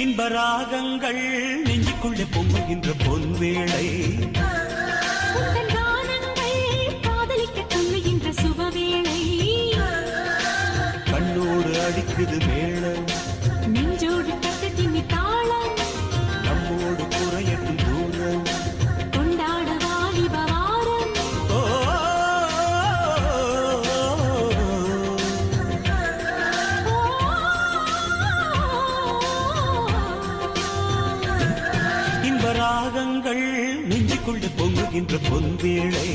இன்ப ராகங்கள் நெஞ்சுக்குள்ளே பொங்குகின்ற பொன்வேளை, காதலிக்க துள்ளுகின்ற சுபவேளை, கண்ணோடு அடிக்குது மேளம், நெஞ்சோடு தட்டு திம்மி தாளம், நம்மோடு குறையட்டும் தூரம், கொண்டாட வாலிப வாரம். ராகங்கள் நெஞ்சுக்குள்ள பொங்குகின்ற பொன்வேளை,